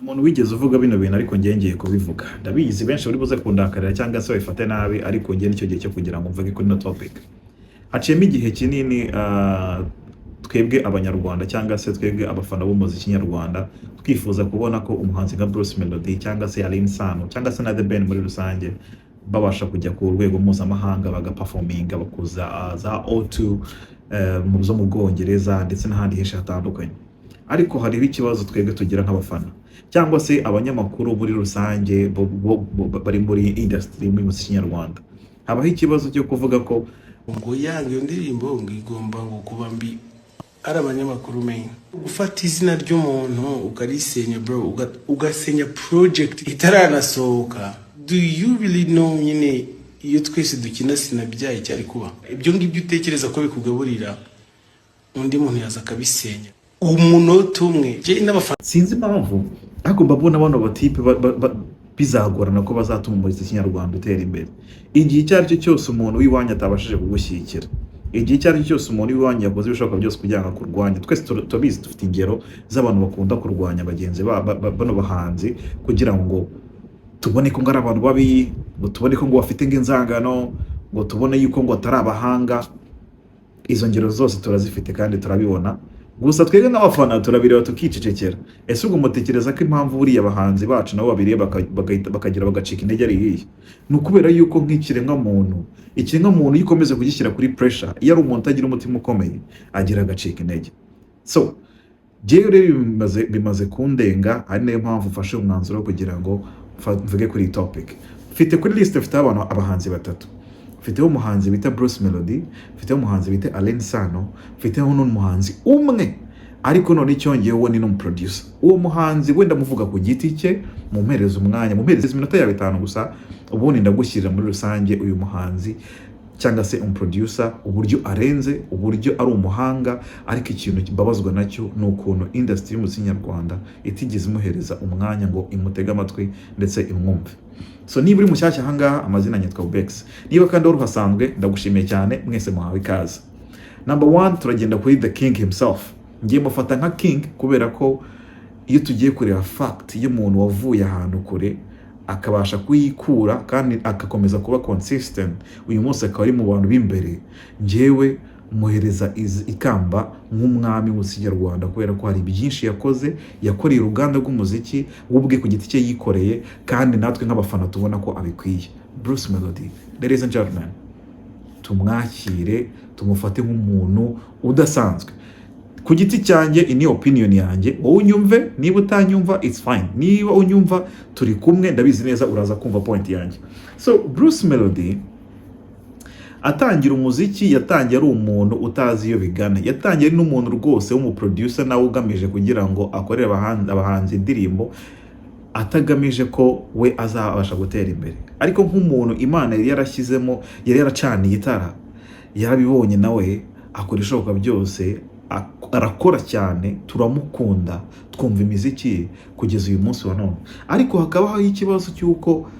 muntu wigeze uvuga bino bintu ariko ngiye kubivuga. Ndabizi benshi bari buze kundakarira cyangwa se babifate nabi, ariko ngiye nicyo gihe cyo kugira ngo mvuge kuri no topic. Haciyemo igihe kinini twebwe abanyarwanda cyangwa se twebwe abafana b'umuziki nyarwanda twifuza kubona ko umuhanzi nka Bruce Melody cyangwa se Alain Sano cyangwa se na The Ben muri rusange babasha kujya ku rwego mpuzamahanga bagaperforminga bakuza za O2 mu zo mu Bwongereza ndetse n'ahandi henshi hatandukanye. Ariko hariho ikibazo twebwe tugira nk'abafana cyangwa se abanyamakuru muri rusange bari muri industry muri muziki nyarwanda. Habaho ikibazo cyo kuvuga ko ngo yange iyo ndirimbo ngo igomba ngo kuba mbi. Ari abanyamakuru menye ufata izina ry'umuntu ukarisenya bro, ugasenya project itaranasohoka. Do you really know nyine iyo twese dukina sinabyaye cyari kuba ibyo ngibyo utekereza ko bikugaburira undi muntu yaza akabisenya umunota umwe. Je n'abafana sinzi impamvu ariko mbabona bano batipe bizagorana ko bazatuma umuziki nyarwanda utera imbere. Igihe cyari cyo cyose umuntu w'iwanya atabashije kugushyigikira, igihe cyari cyo cyose umuntu w'iwanya yakoze ibishoboka byose kugira ngo kurwanya, twese tubizi dufite ingero z'abantu bakunda kurwanya bagenzi bano bahanzi kugira ngo tubone ko ngara abantu babi, ngo tubone ko ngo bafite ng'inzangano, ngo tubone yuko ngo atari abahanga. Izo ngero zose turazifite kandi turabibona, gusa twebwe n'abafana turabireba tukicecekera. Ese ubwo mutekereza ko impamvu buriya abahanzi bacu nabo babiriye bakagira bagacika intege ari iyihe? Ni ukubera yuko nk'ikiremwa muntu iyo ukomeze kugishyira kuri pressure, iyo ari umuntu utagira umutima ukomeye agira agacika intege. So jewe rero bimaze kundenga, ari nayo mpamvu mfashe umwanzuro kugira ngo mvuge kuri topic. Mfite kuri list mfite abahanzi batatu. Mfiteho umuhanzi bita Bruce Melody, mfiteho umuhanzi bita Alain Sano, mfiteho n'umuhanzi umwe ariko none icyongeyeho ni n'umuproducer. Uwo muhanzi wenda muvuga ku giti cye, mumpereza umwanya, mumpereza iminota ya 5 gusa, ubundi ndagushyirira muri rusange uyu muhanzi cyangwa se umuproducer, uburyo arenze, uburyo ari umuhanga. Ariko ikintu kibabazwa nacyo ni ukuntu industry y'umuziki nyarwanda itigeze imuhereza umwanya ngo imutege amatwi ndetse imwumve. So niba uri mushyashya ahangaha, amazina nyitwa Bex. Niba kandi wari uhasanzwe, ndagushimiye cyane, mwese muhawe ikaze. Number 1, turagenda kuri the king himself. Ngiye mufata nka king kubera ko iyo tugiye kureba fact y'umuntu wavuye ahantu kure akabasha kuyikura kandi akakomeza kuba consistent, uyu munsi akaba ari mu bantu b'imbere, njyewe muhereza ikamba nk'umwami w'umuziki nyarwanda kubera ko hari byinshi yakoreye uruganda rw'umuziki wubwe ku giti cye yikoreye, kandi natwe nk'abafana tubona ko abikwiye. Bruce Melody, ladies and gentlemen, tumwakire, tumufate nk'umuntu udasanzwe. Ku giti cyanjye ini opinion yanjye, wowe unyumve, niba utanyumva it's fine, niba unyumva turi kumwe, ndabizi neza uraza kumva point yanjye. So Bruce Melody atangira umuziki yatangiye ari umuntu utazi iyo bigana, yatangiye ari n'umuntu rwose w'umuproducer nawe ugamije kugira ngo akorere abahanzi indirimbo atagamije ko we azabasha gutera imbere. Ariko nk'umuntu Imana yari yarashyizemo, yari yaracaniye itara, yarabibonye nawe akora ishoboka byose, arakora cyane, turamukunda, twumva imiziki kugeza uyu munsi wa none. Ariko hakabaho ikibazo cy'uko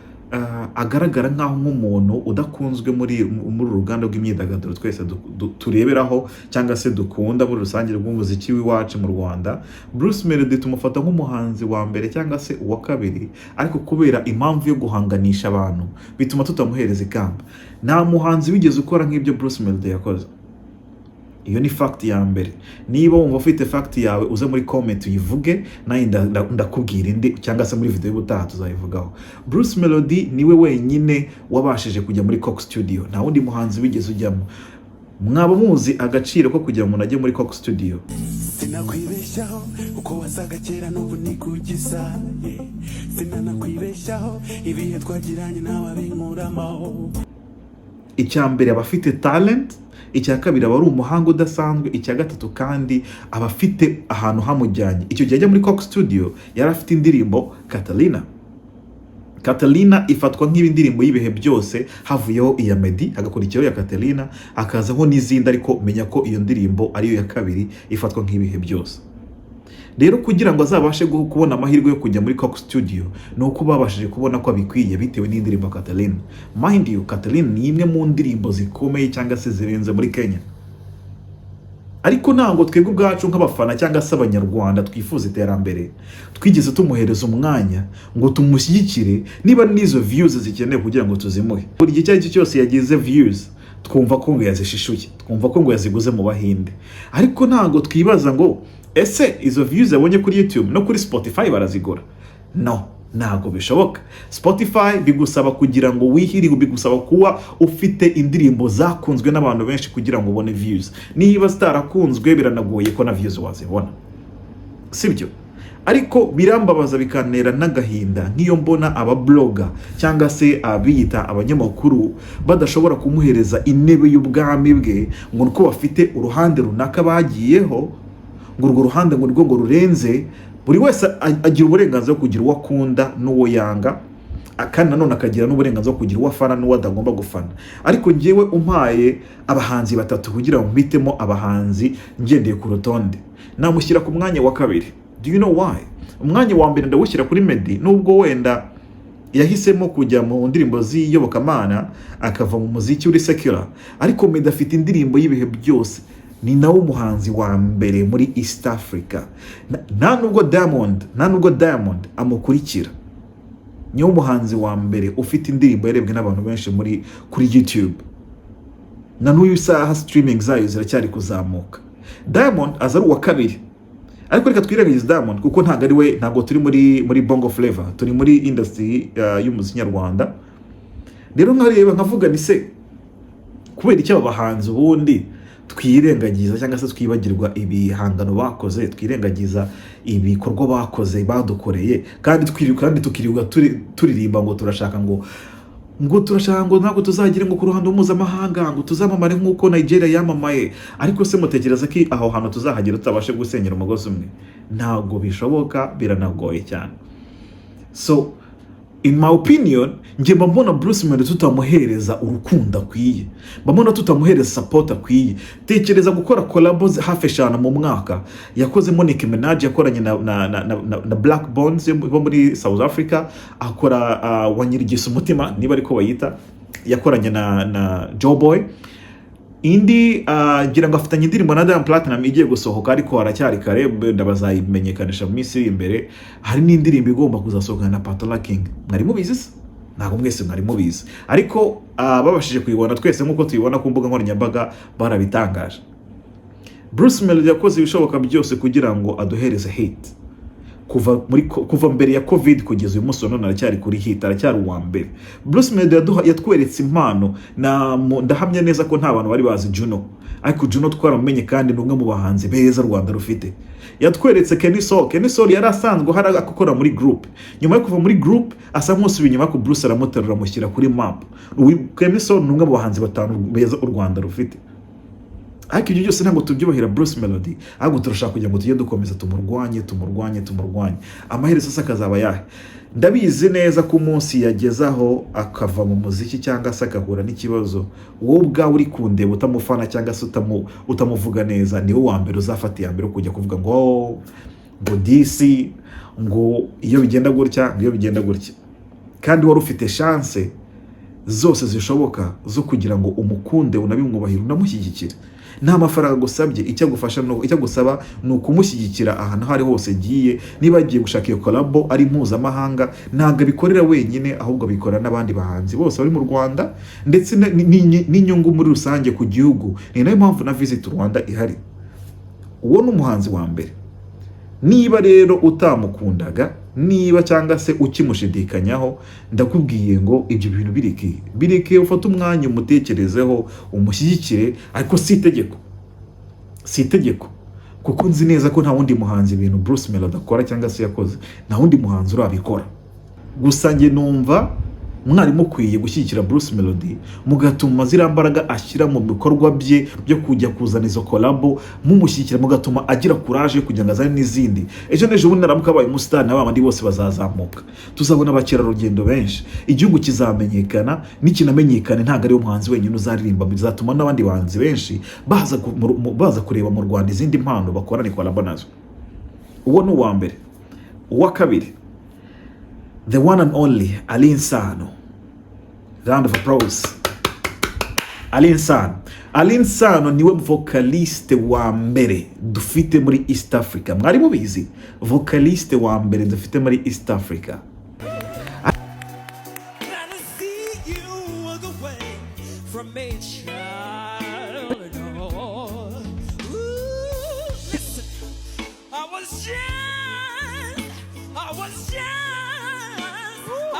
agaragara nk'umuntu udakunzwe muri uruganda rw'imyidagaduro twese tureberaho cyangwa se dukunda muri rusange rw'umuziki w'iwacu mu Rwanda. Bruce Melody tumufata nk'umuhanzi wa mbere cyangwa se uwa kabiri, ariko kubera impamvu yo guhanganisha abantu bituma tutamuhereza ikamba. Nta muhanzi wigeze ukora nk'ibyo Bruce Melody yakoze. Iyo ni fact ya mbere. Niba wumva ufite fact yawe uze muri comment uyivuge, naye ndakubwira indi cyangwa se muri video y'ubutaha tuzayivugaho. Bruce Melody niwe wenyine wabashije kujya muri Coke Studio, nta wundi muhanzi wigeze ujyamo. Mwaba muzi agaciro ko kugira umuntu ajye muri Coke Studio. Sinakwibeshaho uko wasaga kera n'ubu nikugiza, sinanakwibeshaho ibihe twagiranye nawe abinkuramaho. Icya mbere abafite talent, icya kabiri aba ari umuhanga udasanzwe, icya gatatu kandi abafite ahantu hamujyanye. Icyo gihe ajya muri Coke Studio yari afite indirimbo Catalina ifatwa nk'ibindirimbo y'ibihe byose, havuyeho iya Meddy hagakurikiraho ya Catalina, hakazaho n'izindi, ariko menya ko iyo ndirimbo ariyo ya kabiri ifatwa nk'ibihe byose. Rero kugira ngo azabashe kubona amahirwe yo kujya muri Coke Studio, nuko babashije kubona ko abikwiye bitewe n'indirimbo Catalina. Mind you, Catalina ni imwe mu ndirimbo zikomeye cyangwa se zirenze muri Kenya. ariko ntabwo twebwe ubwacu nk'abafana cyangwa se abanyarwanda twifuza iterambere twigeze tumuhereza umwanya ngo tumushyigikire niba n'izo views zikenewe kugira ngo tuzimuhe. Buri gihe icyo ari cyo cyose yagize views twumva ko ngo yazishishuye, twumva ko ngo yaziguze mu Bahinde, ariko ntabwo twibaza ngo ese izo views yabonye kuri YouTube no kuri Spotify barazigura? No, ntabwo bishoboka. Spotify bigusaba kugira ngo wihirige, bigusaba kuba ufite indirimbo zakunzwe n'abantu benshi kugira ngo ubone views. Niba zitarakunzwe biranagoye ko na views wazibona, sibyo? Ariko birambabaza bikanera n'agahinda nk'iyo mbona ababloga cyangwa se abiyita abanyamakuru badashobora kumuhereza intebe y'ubwami bwe ngo nuko bafite uruhande runaka bagiyeho, ngo urwo ruhande ngo rwo rurenze. Buri wese agira uburenganzira bwo kugira uwo akunda n'uwo yanga, kandi nanone akagira n'uburenganzira bwo kugira uwo afana n'uwo adagomba gufana. Ariko njyewe umpaye abahanzi batatu kugira ngo mpitemo abahanzi ngendeye ku rutonde, namushyira ku mwanya wa kabiri. Do you know why? Umwanya wa mbere ndawushyira kuri Meddy, nubwo wenda yahisemo kujya mu ndirimbo z'iyobokamana akava mu muziki uri secular, ariko Meddy afite indirimbo y'ibihe byose, ni nawe umuhanzi wa mbere muri East Africa. Nta nubwo Diamond amukurikira, niwe umuhanzi wa mbere ufite indirimbo yarebwe n'abantu benshi kuri YouTube, na n'uyu saha streaming zayo ziracyari kuzamuka. Diamond aza ari uwa kabiri, ariko reka twirengagize Diamond kuko ntabwo turi muri Bongo Flavor, turi muri industry y'umuziki nyarwanda. Rero nkareba nkavuga ni se kubera icyo abahanzi ubundi twirengagiza cyangwa se twibagirwa ibihangano bakoze, twirengagiza ibikorwa bakoze badukoreye, kandi tukirirwa turirimba ngo turashaka ngo ntabwo tuzagire ngo ku ruhando mpuzamahanga ngo tuzamamare nk'uko Nigeria yamamaye. Ariko se mutekereza ko aho hantu tuzahagera tutabashe gusenyera umugozi umwe? Ntabwo bishoboka, biranagoye cyane. So in my opinion, nge mbona Bruce Melody tutamuhereza urukundo akwiye, mbona tutamuhereza support akwiye. Tekereza gukora collabs hafi 5 mu mwaka. Yakozemo Nicki Minaj, yakoranye na Black Bones bo muri South Africa, akora wanyirigisa umutima niba ariko bayita, yakoranye na Joe Boy. Indi gira ngo afatanye indirimbo na Diamond Platinum igiye gusohoka, ariko haracyari kare, ndabazayimenyekanisha mu minsi imbere. Hari n'indirimbo igomba kuzasohoka na Patola King. Mwari mubizi? Ntabwo mwese mwari mubizi, ariko babashije kuyibona twese nk'uko tuyibona ku mbuga nkoranyambaga barabitangaje. Bruce Melody yakoze ibishoboka byose kugira ngo aduhereze hit. Kuva mbere ya Covid kugeza uyu munsi none aracyari kuri hit, aracyari uwa mbere. Bruce Melody yatweretse impano, ndahamya neza ko nta bantu bari bazi Juno, ariko Juno twaramumenye kandi ni umwe mu bahanzi beza Rwanda rufite. Yatweretse Kenny Soul yari asanzwe hari akora muri group, nyuma yo kuva muri group asa nk'usubiye inyuma ko Bruce aramuterura amushyira kuri map. Kenny Soul ni umwe mu bahanzi batanu beza u Rwanda rufite. Ariko ibyo byose ntabwo tubyubahira Bruce Melody, ahubwo turashaka kugira ngo tujye dukomeza tumurwanye. Amaherezo asa akazaba yahe? Ndabizi neza ko umunsi yagezaho akava mu muziki cyangwa se agahura n'ikibazo, wowe ubwawe uri kundeba utamufana cyangwa se utamuvuga neza, niwe wa mbere uzafata iya mbere kujya kuvuga ngo DC, ngo iyo bigenda gutya. Kandi wari ufite chance zose zishoboka zo kugira ngo umukunde, unabimwubahira, unamushyigikire. Nta mafaranga gusabye, icyo gusaba ni ukumushyigikira ahantu hari hose giye. Niba agiye gushaka iyo collabo ari mpuzamahanga, ntabwo abikorera wenyine, ahubwo abikorera n'abandi bahanzi bose bari mu Rwanda, ndetse n'inyungu muri rusange ku gihugu. Ni nayo mpamvu na Visit Rwanda ihari. Uwo ni umuhanzi wa mbere. Niba rero utamukundaga, niba cyangwa se ukimushidikanyaho, ndakubwiye ngo ibyo bintu bireke ufate umwanya umutekerezeho, umushyigikire, ariko si itegeko. Kuko nzi neza ko nta wundi muhanzi ibintu Bruce Melody akora cyangwa se yakoze, nta wundi muhanzi urabikora. Gusa nge numva mwari mukwiye gushyigikira Bruce Melody, mugatuma zirambaraga ashyira mu bikorwa bye byo kujya kuzana izo collabo, mumushyigikira, mugatuma agira courage kugira ngo azane n'izindi. Ejo n'ejo bundi naramuka abaye umustar, n'abandi bose bazazamuka, tuzabona abakerarugendo benshi, igihugu kizamenyekana. Nikinamenyekane ntabwo ari umuhanzi wenyine uzaririmba, bizatuma n'abandi bahanzi benshi baza kureba mu Rwanda izindi mpano bakorana collabo nazo. Uwo ni uwa mbere. Uwa kabiri, the one and only Alin Sano. Round of applause. Alin Sano niwe vocaliste wa mbere dufite muri East Africa. Mwari mubizi? Vocaliste wa mbere dufite muri East Africa.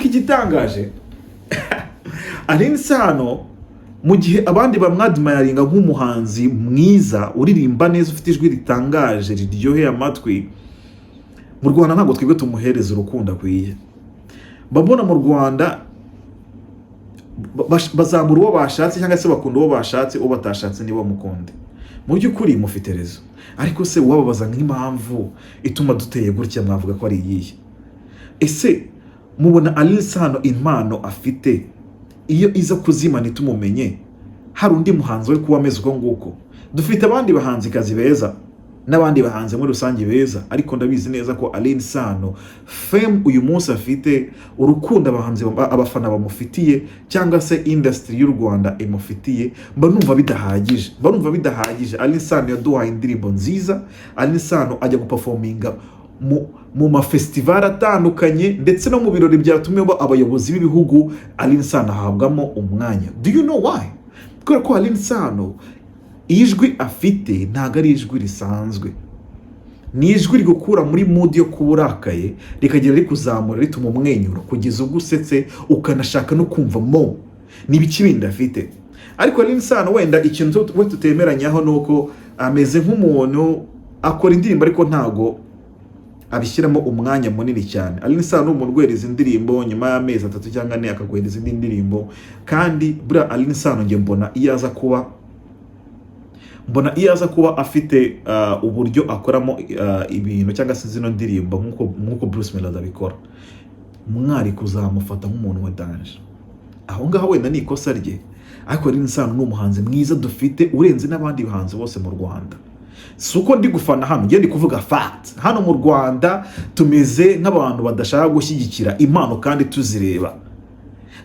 Igitangaje Alin Sano mu gihe abandi bamwadmiringa nk'umuhanzi mwiza uririmba neza ufite ijwi ritangaje riryoheye amatwi, mu Rwanda ntabwo twebwe tumuhereza urukundo akwiye. Babona mu Rwanda bazamura uwo bashatse cyangwa se bakunda uwo bashatse, uwo batashatse nibo mukunde. Mu by'ukuri mufite rezo, ariko se wababaza nk'impamvu ituma duteye gutya mwavuga ko ari iyihe? Ese mubona Alin Sano impano afite iyo iza kuzima ntitumumenye, hari undi muhanzi we kuba ameze uko nguko? Dufite abandi bahanzi kazi beza n'abandi bahanzi muri rusange beza, ariko ndabizi neza ko Alin Sano fame uyu munsi afite, urukundo abahanzi abafana bamufitiye cyangwa se industry y'u Rwanda imufitiye, mba numva bidahagije. Alin Sano yaduhaye indirimbo nziza, Alin Sano ajya guperforminga mu mafestival atandukanye ndetse no mu birori byatumye abayobozi b'ibihugu. Alin Sano ahabwamo umwanya. Do you know why? Kubera ko Alin Sano ijwi afite ntago ari ijwi risanzwe, ni ijwi rigukura muri mood yo kuburakaye rikagera rikuzamura rituma umwenyura kugeza ubwo usetse ukanashaka no kumva mo n'ibiki bindi afite. Ariko Alin Sano wenda ikintu we tutemeranyaho nuko ameze nk'umuntu akora indirimbo ariko ntago abishyiramo umwanya munini cyane. Alin Sano umuntu guhereza indirimbo nyuma y'amezi 3 cyangwa 4 akaguhereza indi ndirimbo, kandi bura Alin Sano nge mbona iyo aza kuba afite uburyo akoramo ibintu cyangwa se zino ndirimbo nkuko Bruce Melody abikora, mwari kuzamufata nk'umuntu wa danje. Aho ngaho wenda ni ikosa rye, ariko Alin Sano ni umuhanzi mwiza dufite urenze n'abandi bahanzi bose mu Rwanda. Suko ndi gufana hano, ngiye ndi kuvuga fact. Hano mu Rwanda tumeze nk'abantu badashaka gushyigikira impano kandi tuzireba.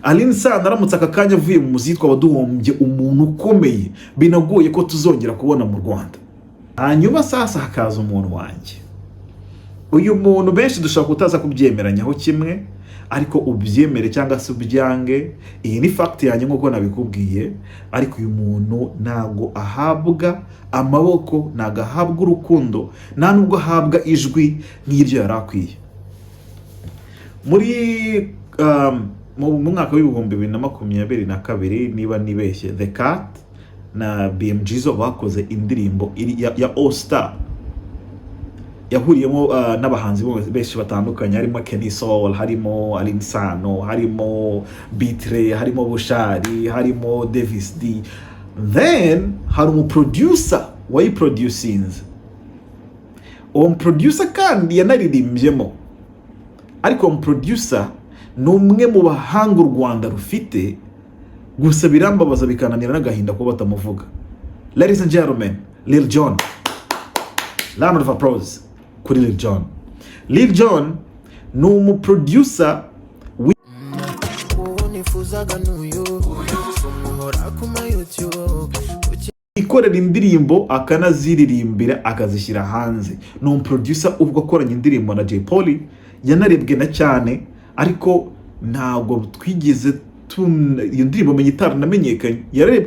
Alin Sano aramutse aka kanya avuye mu muziki waduhombye umuntu ukomeye, binagoye ko tuzongera kubona mu Rwanda. Hanyuma sasa hakaza umuntu wanjye. Uyu muntu benshi dushaka kutaza kubyemeranyaho kimwe, ariko ubyemere cyangwa se ubyange, iyi ni fact yanjye nkuko nabikubwiye. Ariko uyu muntu ntago ahabwa amaboko, ntago ahabwa urukundo, nta nubwo ahabwa ijwi nk'iryo yarakwiye. Muri mu mwaka w'ibihumbi 2022 niba nibeshye, The Cat na BMG bakoze indirimbo ya All Star yahuriyemo n'abahanzi benshi batandukanye, harimo Kenny Soul, harimo Alin Sano, harimo Bitre, harimo Bushari, harimo Davis D. Then hari umuproducer wayiproducinze. Uwo producer kandi yanaririmbyemo, ariko umuproducer ni umwe mu bahanga u Rwanda rufite, gusa birambabaza bikananira n'agahinda ko batamuvuga. Ladies and gentlemen, Lil Jon. Round of applause kuri Lil Jon. Lil Jon ni umuproducer ikorera indirimbo akanaziririmbira akazishyira hanze. Ni umuproducer ubwo akoranye indirimbo na Jay Polly, yanarebwe na cyane, ariko ntabwo twigeze iyo ndirimbo menye itaranamenyekanye.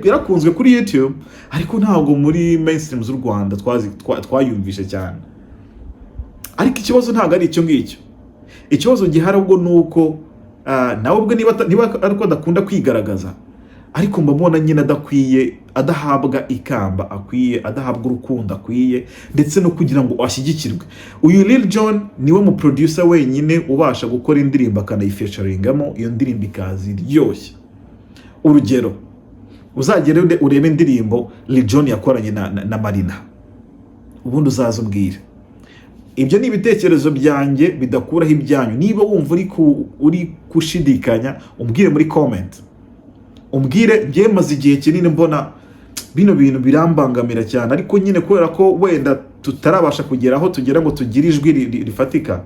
Yarakunzwe kuri YouTube, ariko ntabwo muri mainstream z'u Rwanda twayumvishe cyane. Ariko ikibazo ntabwo ari icyo ngicyo. Ikibazo gihari ubwo nuko nawe ubwo niba ariko adakunda kwigaragaza, ariko mbabona nyine adakwiye, adahabwa ikamba akwiye, adahabwa urukundo akwiye, ndetse no kugira ngo ashyigikirwe. Uyu Lil Jon niwe mu producer wenyine ubasha gukora indirimbo akanayifeaturingamo, iyo ndirimbo ikazi iryoshye. Urugero, uzagere urebe indirimbo Lil Jon yakoranye na Marina, ubundi uzaza umbwire. Ibyo ni ibitekerezo byanjye bidakuraho ibyanyu. Niba wumva uri kushidikanya, umbwire muri comment. Umbwire, ngiye maze igihe kinini mbona bino bintu birambangamira cyane, ariko nyine kubera ko wenda tutarabasha kugera aho tugera ngo tugire ijwi rifatika,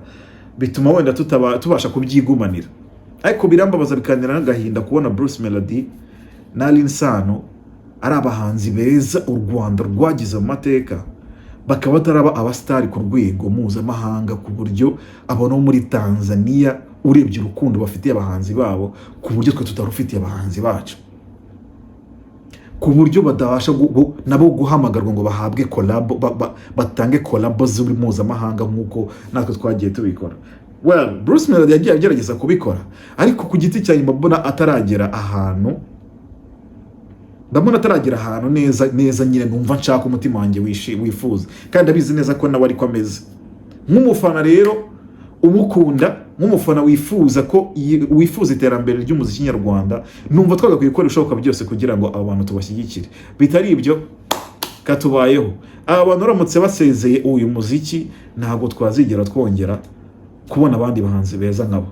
bituma wenda tubasha kubyigumanira. Ariko birambabaza bikanira n'agahinda kubona Bruce Melody na Alin Sano ari abahanzi beza u Rwanda rwagize mu mateka, bakaba bataraba abasitari ku rwego mpuzamahanga, ku buryo abona muri Tanzania urebye urukundo bafitiye abahanzi babo ku buryo twe tutarufitiye abahanzi bacu, ku buryo badabasha nabo guhamagarwa ngo bahabwe collab, batange collab z'uri mpuzamahanga nk'uko natwe twagiye tubikora. Well, Bruce Melody yagiye agerageza kubikora, ariko ku giti cyanjye mbona ataragera ahantu, neza nyine numva nshaka umutima wanjye wifuza, kandi abizi neza ko nawe ariko ameze nk'umufana rero umukunda, nk'umufana wifuza iterambere ry'umuziki nyarwanda. Numva twagakwiye gukora ibishoboka byose kugira ngo abo bantu tubashyigikire, bitari ibyo katubayeho. Aba bantu baramutse basezeye uyu muziki, ntabwo twazigera twongera kubona abandi bahanzi beza nkabo.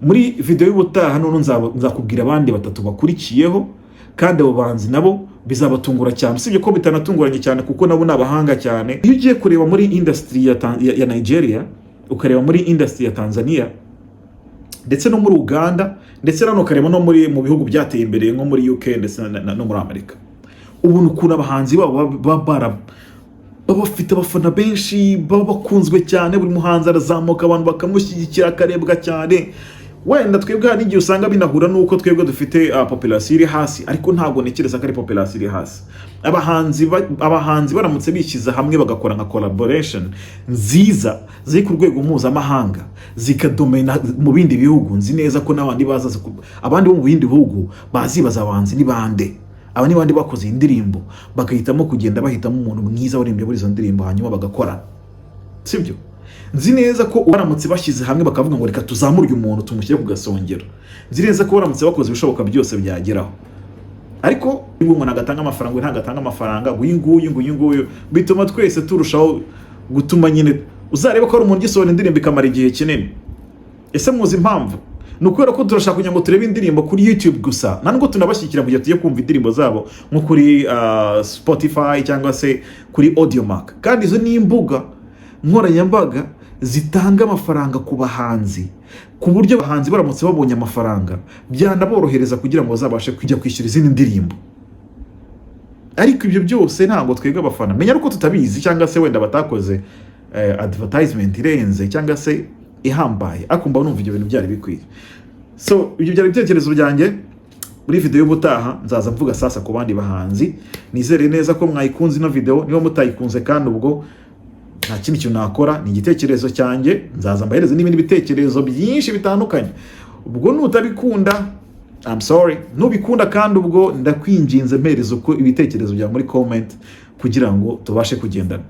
Muri video y'ubutaha none nzakubwira abandi batatu bakurikiyeho, kandi abo bahanzi nabo bizabatungura cyane, usibye ko bitanatunguranye cyane kuko nabo nabahanga cyane. Iyo ugiye kureba muri industry ya Nigeria, ukareba muri industry ya Tanzania, ndetse no muri Uganda, ndetse nano ukareba no mu bihugu byateye imbere nko muri UK ndetse no muri Amerika, ubu n'ukuntu abahanzi babo baba bafite abafana benshi, baba bakunzwe cyane, buri muhanzi arazamuka abantu bakamushyigikira akarebwa cyane. Wenda twebwe hari igihe usanga binahura nuko twebwe dufite population iri hasi, ariko ntabwo nekereza ko ari population iri hasi. Abahanzi baramutse bishyize hamwe bagakora nka collaboration nziza ziri ku rwego mpuzamahanga, zikadomena mu bindi bihugu, nzi neza ko n'abandi bazaza, abandi bo mu bindi bihugu bazibaza abahanzi ni bande, aba ni bandi bakoze indirimbo, bagahitamo kugenda bahitamo umuntu mwiza waririmbye muri izo ndirimbo, hanyuma bagakorana, sibyo? Nzi neza ko baramutse bashyize hamwe bakavuga ngo reka tuzamurye umuntu tumushyire ku gasongero, nzi neza ko baramutse bakoze ibishoboka byose byageraho. Ariko uyu umuntu agatanga amafaranga, ntagatanga amafaranga, nguyu bituma twese turushaho gutuma nyine uzareba ko ari umuntu gisohora indirimbo ikamara igihe kinini. Ese muzi impamvu? Nukubera ko turashaka kugira ngo turebe indirimbo kuri YouTube gusa, ntabwo tunabashyikira kugira tujye kumva indirimbo zabo nko kuri Spotify cyangwa se kuri Audiomack. Kandi izo ni imbuga nkoranyambaga zitanga amafaranga ku bahanzi, ku buryo abahanzi baramutse babonye amafaranga byanaborohereza kugira ngo bazabashe kujya kwishyura izindi ndirimbo. Ariko ibyo byose ntabwo twebwe abafana menya uko tutabizi, cyangwa se wenda batakoze advertisement irenze cyangwa se ihambaye, akumva numva ibyo bintu byari bikwiye. So ibyo byari ibitekerezo byanjye. Muri video y'ubutaha nzaza mvuga sasa ku bandi bahanzi. Nizere neza ko mwayikunze ino video, niba mutayikunze kandi ubwo nta kindi kintu nakora, ni igitekerezo cyanjye, nzaza mbahereze n'ibindi bitekerezo byinshi bitandukanye. Ubwo nutabikunda I'm sorry, nubikunda kandi ubwo ndakwinginze mpereza uko ibitekerezo bya muri comment kugira ngo tubashe kugendana.